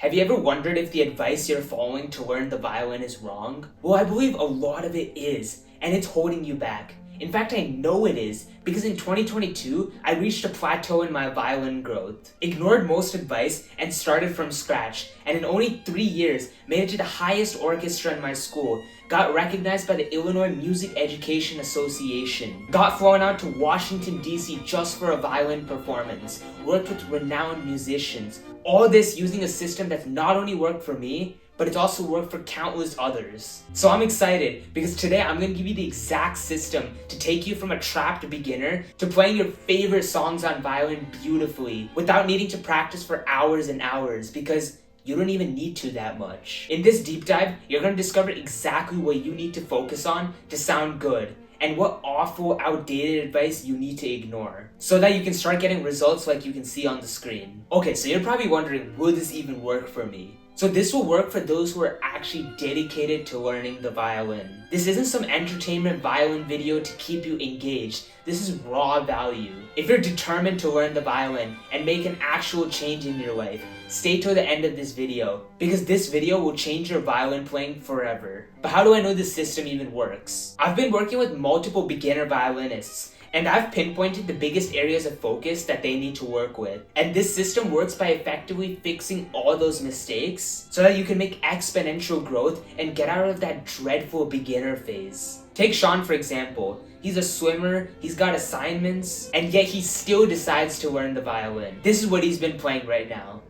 Have you ever wondered if the advice you're following to learn the violin is wrong? Well, I believe a lot of it is, and it's holding you back. In fact, I know it is, because in 2022, I reached a plateau in my violin growth, ignored most advice, and started from scratch, and in only 3 years, made it to the highest orchestra in my school, got recognized by the Illinois Music Education Association, got flown out to Washington, D.C. just for a violin performance, worked with renowned musicians, all this using a system that's not only worked for me, but it's also worked for countless others. So I'm excited because today I'm going to give you the exact system to take you from a trapped beginner to playing your favorite songs on violin beautifully without needing to practice for hours and hours, because you don't even need to that much. In this deep dive, you're going to discover exactly what you need to focus on to sound good, and what awful, outdated advice you need to ignore, so that you can start getting results like you can see on the screen. Okay, so you're probably wondering, will this even work for me? So this will work for those who are actually dedicated to learning the violin. This isn't some entertainment violin video to keep you engaged. This is raw value. If you're determined to learn the violin and make an actual change in your life, stay till the end of this video, because this video will change your violin playing forever. But how do I know this system even works? I've been working with multiple beginner violinists, and I've pinpointed the biggest areas of focus that they need to work with. And this system works by effectively fixing all those mistakes so that you can make exponential growth and get out of that dreadful beginner phase. Take Sean for example. He's a swimmer, he's got assignments, and yet he still decides to learn the violin. This is what he's been playing right now.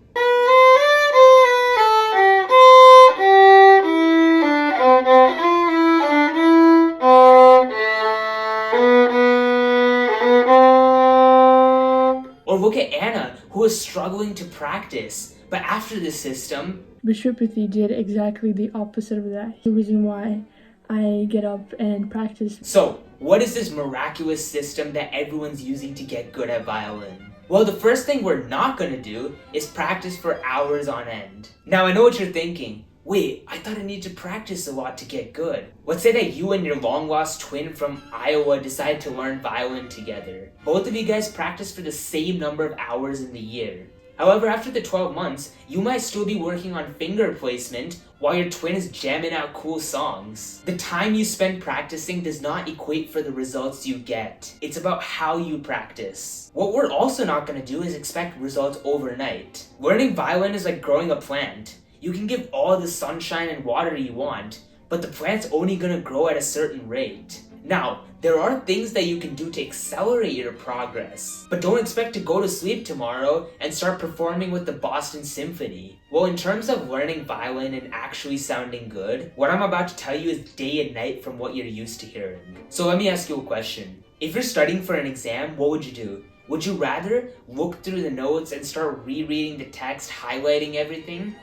Or look at Anna, who is struggling to practice, but after the system, Bishopathy did exactly the opposite of that. The reason why I get up and practice. So, what is this miraculous system that everyone's using to get good at violin? Well, the first thing we're not gonna do is practice for hours on end. Now, I know what you're thinking. Wait, I thought I need to practice a lot to get good. Let's say that you and your long-lost twin from Iowa decide to learn violin together. Both of you guys practice for the same number of hours in the year. However, after the 12 months, you might still be working on finger placement while your twin is jamming out cool songs. The time you spend practicing does not equate for the results you get. It's about how you practice. What we're also not going to do is expect results overnight. Learning violin is like growing a plant. You can give all the sunshine and water you want, but the plant's only going to grow at a certain rate. Now, there are things that you can do to accelerate your progress, but don't expect to go to sleep tomorrow and start performing with the Boston Symphony. Well, in terms of learning violin and actually sounding good, what I'm about to tell you is day and night from what you're used to hearing. So let me ask you a question. If you're studying for an exam, what would you do? Would you rather look through the notes and start rereading the text, highlighting everything?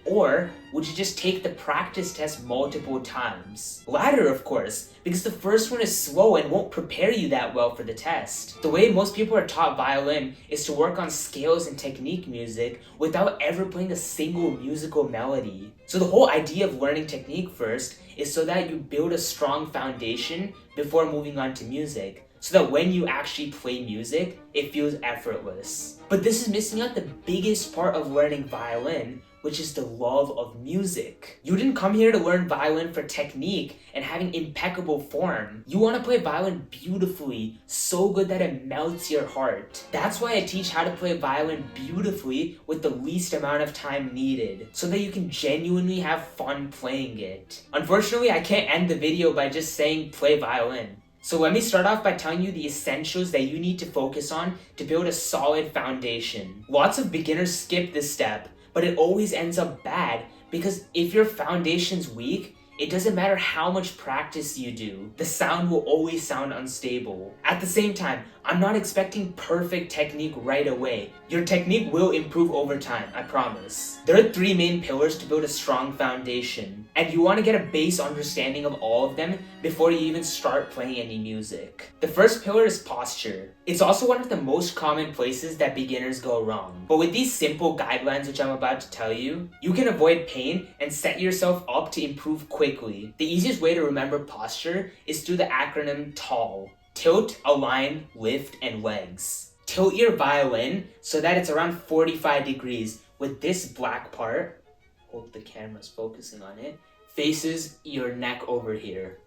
Or would you just take the practice test multiple times? Latter, of course, because the first one is slow and won't prepare you that well for the test. The way most people are taught violin is to work on scales and technique music without ever playing a single musical melody. So the whole idea of learning technique first is so that you build a strong foundation before moving on to music, so that when you actually play music, it feels effortless. But this is missing out the biggest part of learning violin, which is the love of music. You didn't come here to learn violin for technique and having impeccable form. You want to play violin beautifully, so good that it melts your heart. That's why I teach how to play violin beautifully with the least amount of time needed, so that you can genuinely have fun playing it. Unfortunately, I can't end the video by just saying play violin. So let me start off by telling you the essentials that you need to focus on to build a solid foundation. Lots of beginners skip this step, but it always ends up bad, because if your foundation's weak, it doesn't matter how much practice you do, the sound will always sound unstable. At the same time, I'm not expecting perfect technique right away. Your technique will improve over time, I promise. There are 3 main pillars to build a strong foundation, and you want to get a base understanding of all of them before you even start playing any music. The first pillar is posture. It's also one of the most common places that beginners go wrong. But with these simple guidelines which I'm about to tell you, you can avoid pain and set yourself up to improve quickly. The easiest way to remember posture is through the acronym TAL. Tilt, align, lift, and legs. Tilt your violin so that it's around 45 degrees, with this black part, hope the camera's focusing on it, faces your neck over here.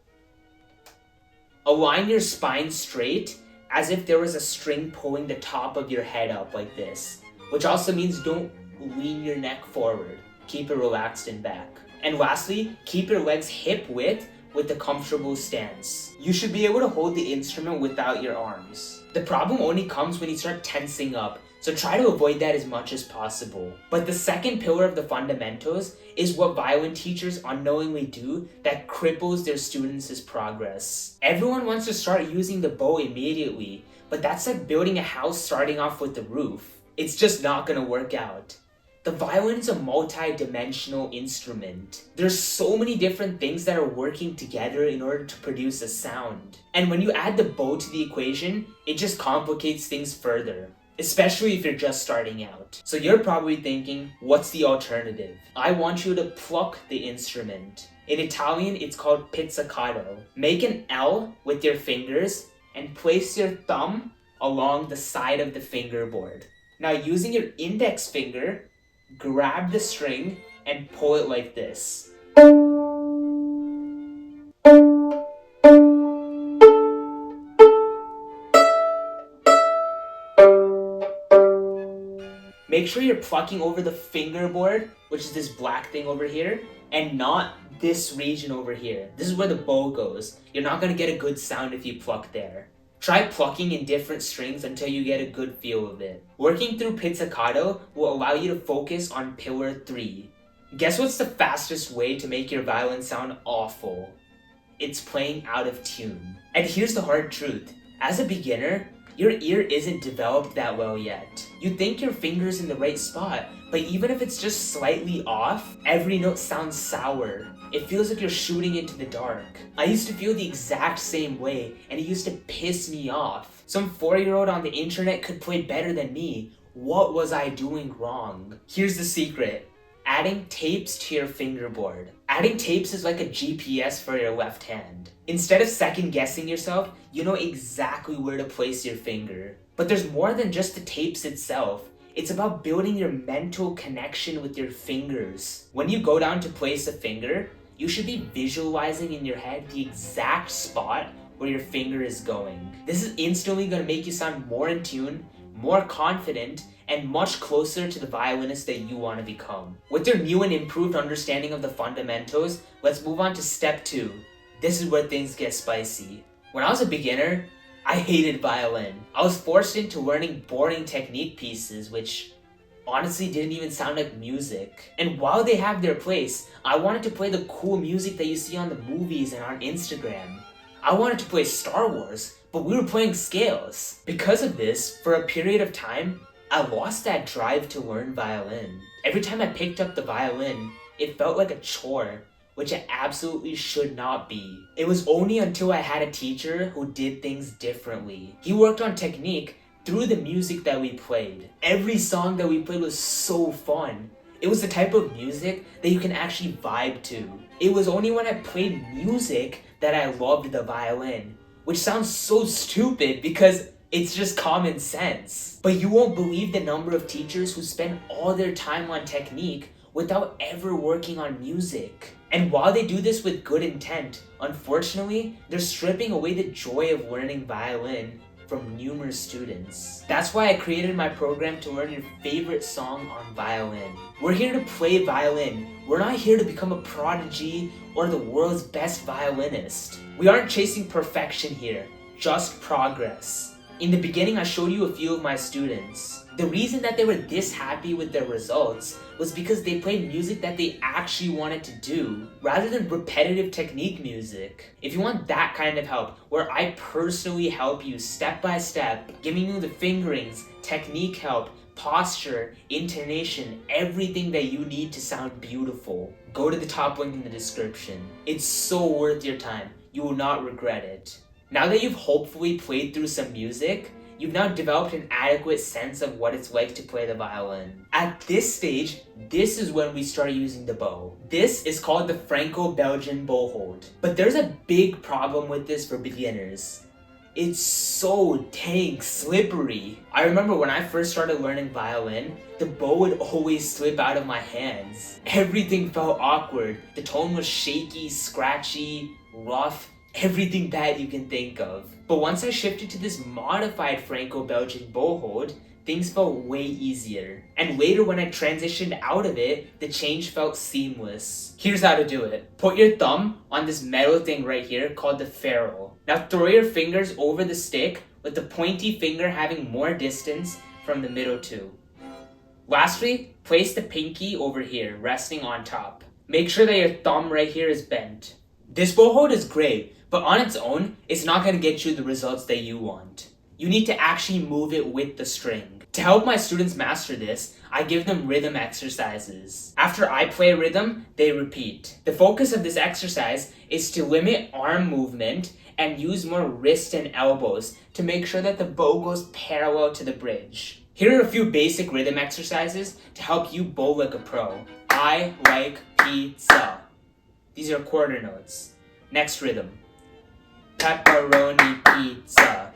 Align your spine straight as if there was a string pulling the top of your head up like this, which also means don't lean your neck forward. Keep it relaxed and back. And lastly, keep your legs hip width with a comfortable stance. You should be able to hold the instrument without your arms. The problem only comes when you start tensing up, so try to avoid that as much as possible. But the second pillar of the fundamentals is what violin teachers unknowingly do that cripples their students' progress. Everyone wants to start using the bow immediately, but that's like building a house starting off with the roof. It's just not gonna work out. The violin is a multi-dimensional instrument. There's so many different things that are working together in order to produce a sound. And when you add the bow to the equation, it just complicates things further, especially if you're just starting out. So you're probably thinking, what's the alternative? I want you to pluck the instrument. In Italian, it's called pizzicato. Make an L with your fingers and place your thumb along the side of the fingerboard. Now using your index finger, grab the string and pull it like this. Make sure you're plucking over the fingerboard, which is this black thing over here, and not this region over here. This is where the bow goes. You're not going to get a good sound if you pluck there. Try plucking in different strings until you get a good feel of it. Working through pizzicato will allow you to focus on pillar 3. Guess what's the fastest way to make your violin sound awful? It's playing out of tune. And here's the hard truth. As a beginner, your ear isn't developed that well yet. You think your finger's in the right spot, but even if it's just slightly off, every note sounds sour. It feels like you're shooting into the dark. I used to feel the exact same way, and it used to piss me off. Some 4-year-old on the internet could play better than me. What was I doing wrong? Here's the secret. Adding tapes to your fingerboard. Adding tapes is like a GPS for your left hand. Instead of second guessing yourself, you know exactly where to place your finger. But there's more than just the tapes itself. It's about building your mental connection with your fingers. When you go down to place a finger, you should be visualizing in your head the exact spot where your finger is going. This is instantly going to make you sound more in tune, more confident, and much closer to the violinist that you want to become. With your new and improved understanding of the fundamentals, let's move on to step 2. This is where things get spicy. When I was a beginner, I hated violin. I was forced into learning boring technique pieces, which honestly didn't even sound like music. And while they have their place, I wanted to play the cool music that you see on the movies and on Instagram. I wanted to play Star Wars, but we were playing scales. Because of this, for a period of time, I lost that drive to learn violin. Every time I picked up the violin, it felt like a chore, which it absolutely should not be. It was only until I had a teacher who did things differently. He worked on technique through the music that we played. Every song that we played was so fun. It was the type of music that you can actually vibe to. It was only when I played music that I loved the violin, which sounds so stupid because it's just common sense. But you won't believe the number of teachers who spend all their time on technique without ever working on music. And while they do this with good intent, unfortunately, they're stripping away the joy of learning violin from numerous students. That's why I created my program to learn your favorite song on violin. We're here to play violin. We're not here to become a prodigy or the world's best violinist. We aren't chasing perfection here, just progress. In the beginning, I showed you a few of my students. The reason that they were this happy with their results was because they played music that they actually wanted to do, rather than repetitive technique music. If you want that kind of help, where I personally help you step by step, giving you the fingerings, technique help, posture, intonation, everything that you need to sound beautiful, go to the top link in the description. It's so worth your time. You will not regret it. Now that you've hopefully played through some music, you've now developed an adequate sense of what it's like to play the violin. At this stage, this is when we start using the bow. This is called the Franco-Belgian bow hold. But there's a big problem with this for beginners. It's so dang slippery. I remember when I first started learning violin, the bow would always slip out of my hands. Everything felt awkward. The tone was shaky, scratchy, rough, everything bad you can think of. But once I shifted to this modified Franco-Belgian bow hold, things felt way easier. And later when I transitioned out of it, the change felt seamless. Here's how to do it. Put your thumb on this metal thing right here called the ferrule. Now throw your fingers over the stick with the pointy finger having more distance from the middle too. Lastly, place the pinky over here, resting on top. Make sure that your thumb right here is bent. This bow hold is great, but on its own, it's not going to get you the results that you want. You need to actually move it with the string. To help my students master this, I give them rhythm exercises. After I play a rhythm, they repeat. The focus of this exercise is to limit arm movement and use more wrist and elbows to make sure that the bow goes parallel to the bridge. Here are a few basic rhythm exercises to help you bow like a pro. I like pizza. These are quarter notes. Next rhythm. Pepperoni pizza.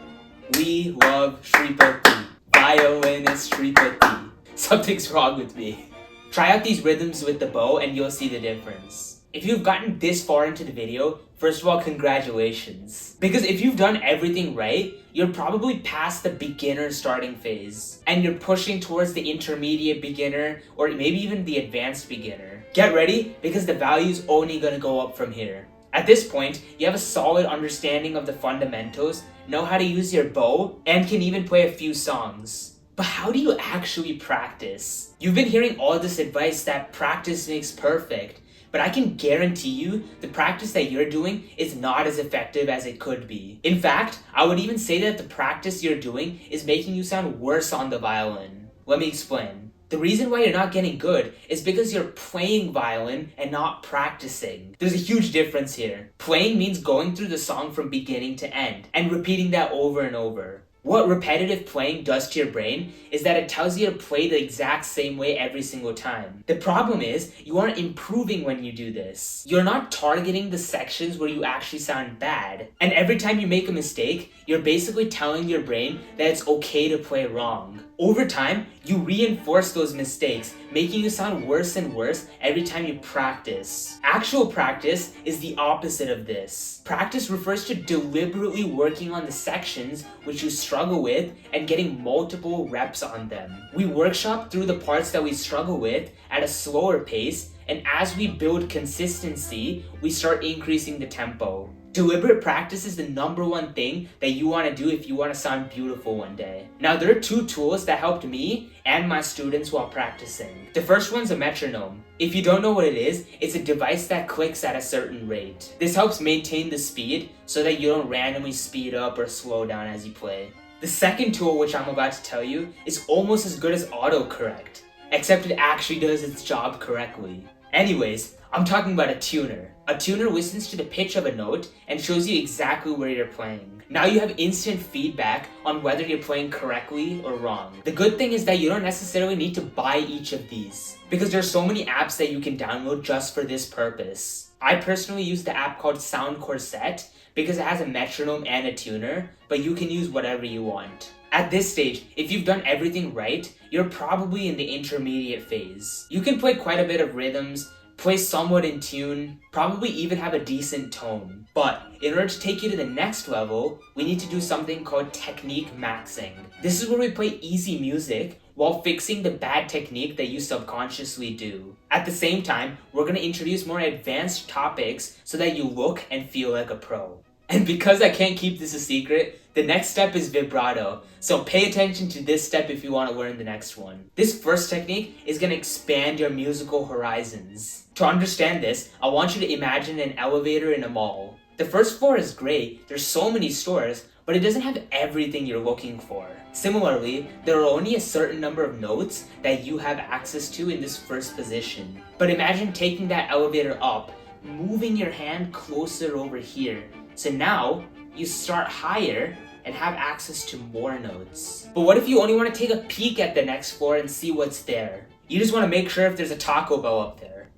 We love Shripati. Violin is Shripati. Something's wrong with me. Try out these rhythms with the bow and you'll see the difference. If you've gotten this far into the video, first of all, congratulations. Because if you've done everything right, you're probably past the beginner starting phase. And you're pushing towards the intermediate beginner or maybe even the advanced beginner. Get ready because the value's only gonna go up from here. At this point, you have a solid understanding of the fundamentals, know how to use your bow, and can even play a few songs. But how do you actually practice? You've been hearing all this advice that practice makes perfect, but I can guarantee you the practice that you're doing is not as effective as it could be. In fact, I would even say that the practice you're doing is making you sound worse on the violin. Let me explain. The reason why you're not getting good is because you're playing violin and not practicing. There's a huge difference here. Playing means going through the song from beginning to end and repeating that over and over. What repetitive playing does to your brain is that it tells you to play the exact same way every single time. The problem is, you aren't improving when you do this. You're not targeting the sections where you actually sound bad. And every time you make a mistake, you're basically telling your brain that it's okay to play wrong. Over time, you reinforce those mistakes, making you sound worse and worse every time you practice. Actual practice is the opposite of this. Practice refers to deliberately working on the sections which you struggle with and getting multiple reps on them. We workshop through the parts that we struggle with at a slower pace, and as we build consistency, we start increasing the tempo. Deliberate practice is the number one thing that you want to do if you want to sound beautiful one day. Now, there are two tools that helped me and my students while practicing. The first one's a metronome. If you don't know what it is, it's a device that clicks at a certain rate. This helps maintain the speed so that you don't randomly speed up or slow down as you play. The second tool, which I'm about to tell you, is almost as good as autocorrect, except it actually does its job correctly. Anyways, I'm talking about a tuner. A tuner listens to the pitch of a note and shows you exactly where you're playing. Now you have instant feedback on whether you're playing correctly or wrong. The good thing is that you don't necessarily need to buy each of these, because there's so many apps that you can download just for this purpose. I personally use the app called Sound Corset because it has a metronome and a tuner, but you can use whatever you want. At this stage, if you've done everything right, you're probably in the intermediate phase. You can play quite a bit of rhythms, play somewhat in tune, probably even have a decent tone. But in order to take you to the next level, we need to do something called technique maxing. This is where we play easy music while fixing the bad technique that you subconsciously do. At the same time, we're going to introduce more advanced topics so that you look and feel like a pro. And because I can't keep this a secret, the next step is vibrato. So pay attention to this step if you want to learn the next one. This first technique is going to expand your musical horizons. To understand this, I want you to imagine an elevator in a mall. The first floor is great, there's so many stores, but it doesn't have everything you're looking for. Similarly, there are only a certain number of notes that you have access to in this first position. But imagine taking that elevator up, moving your hand closer over here. So now, you start higher and have access to more notes. But what if you only want to take a peek at the next floor and see what's there? You just want to make sure if there's a Taco Bell up there.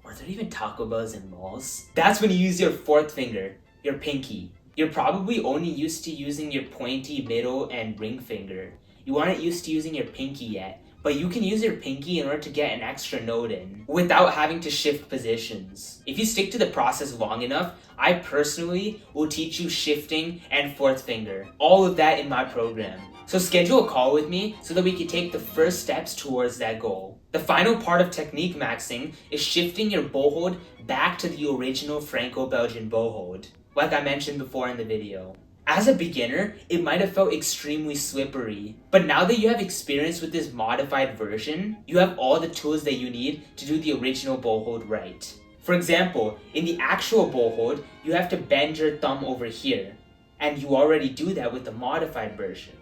Are there even Taco Bells in malls? That's when you use your fourth finger, your pinky. You're probably only used to using your pointy, middle, and ring finger. You aren't used to using your pinky yet, but you can use your pinky in order to get an extra note in without having to shift positions. If you stick to the process long enough, I personally will teach you shifting and fourth finger. All of that in my program. So schedule a call with me so that we can take the first steps towards that goal. The final part of technique maxing is shifting your bow hold back to the original Franco-Belgian bow hold, like I mentioned before in the video. As a beginner, it might have felt extremely slippery, but now that you have experience with this modified version, you have all the tools that you need to do the original bow hold right. For example, in the actual bow hold, you have to bend your thumb over here, and you already do that with the modified version.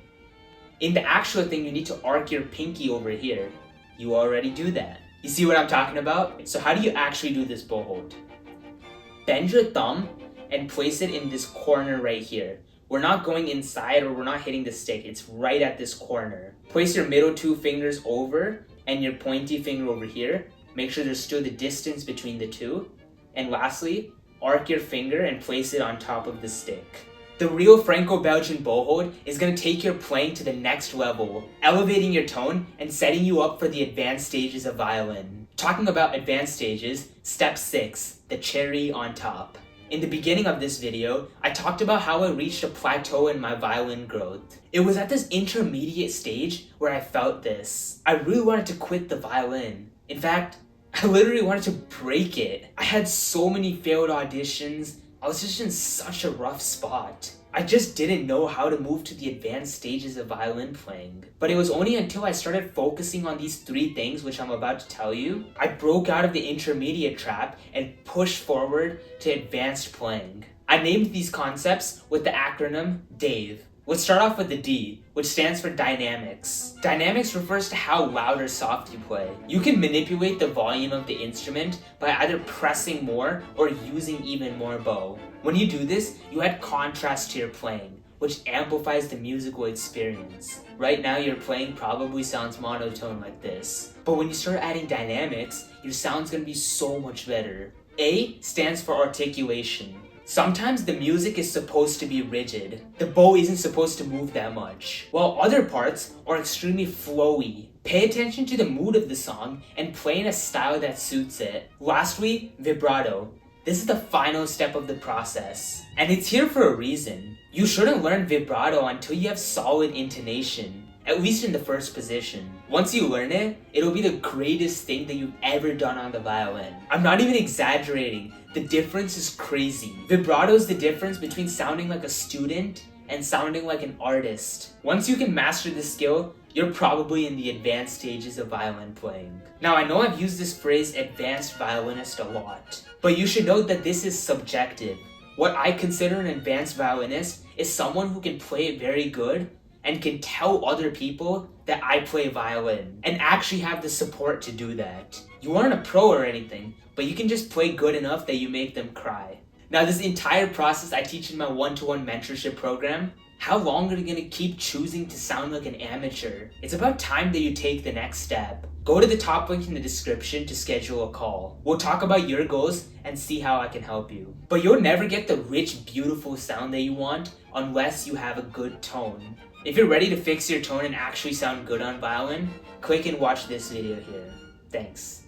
In the actual thing, you need to arc your pinky over here. You already do that. You see what I'm talking about? So how do you actually do this bow hold? Bend your thumb and place it in this corner right here. We're not going inside or we're not hitting the stick. It's right at this corner. Place your middle two fingers over and your pointy finger over here. Make sure there's still the distance between the two. And lastly, arc your finger and place it on top of the stick. The real Franco-Belgian bow hold is going to take your playing to the next level, elevating your tone and setting you up for the advanced stages of violin. Talking about advanced stages, step 6, the cherry on top. In the beginning of this video, I talked about how I reached a plateau in my violin growth. It was at this intermediate stage where I felt this. I really wanted to quit the violin. In fact, I literally wanted to break it. I had so many failed auditions. I was just in such a rough spot. I just didn't know how to move to the advanced stages of violin playing. But it was only until I started focusing on these 3 things, which I'm about to tell you, I broke out of the intermediate trap and pushed forward to advanced playing. I named these concepts with the acronym DAVE. Let's start off with the D, which stands for dynamics. Dynamics refers to how loud or soft you play. You can manipulate the volume of the instrument by either pressing more or using even more bow. When you do this, you add contrast to your playing, which amplifies the musical experience. Right now, your playing probably sounds monotone like this, but when you start adding dynamics, your sound's gonna be so much better. A stands for articulation. Sometimes the music is supposed to be rigid. The bow isn't supposed to move that much, while other parts are extremely flowy. Pay attention to the mood of the song and play in a style that suits it. Lastly, vibrato. This is the final step of the process, and it's here for a reason. You shouldn't learn vibrato until you have solid intonation, at least in the first position. Once you learn it, it'll be the greatest thing that you've ever done on the violin. I'm not even exaggerating. The difference is crazy. Vibrato is the difference between sounding like a student and sounding like an artist. Once you can master this skill, you're probably in the advanced stages of violin playing. Now, I know I've used this phrase advanced violinist a lot, but you should note that this is subjective. What I consider an advanced violinist is someone who can play it very good and can tell other people that I play violin and actually have the support to do that. You aren't a pro or anything, but you can just play good enough that you make them cry. Now, this entire process I teach in my one-to-one mentorship program. How long are you gonna keep choosing to sound like an amateur? It's about time that you take the next step. Go to the top link in the description to schedule a call. We'll talk about your goals and see how I can help you. But you'll never get the rich, beautiful sound that you want unless you have a good tone. If you're ready to fix your tone and actually sound good on violin, click and watch this video here. Thanks.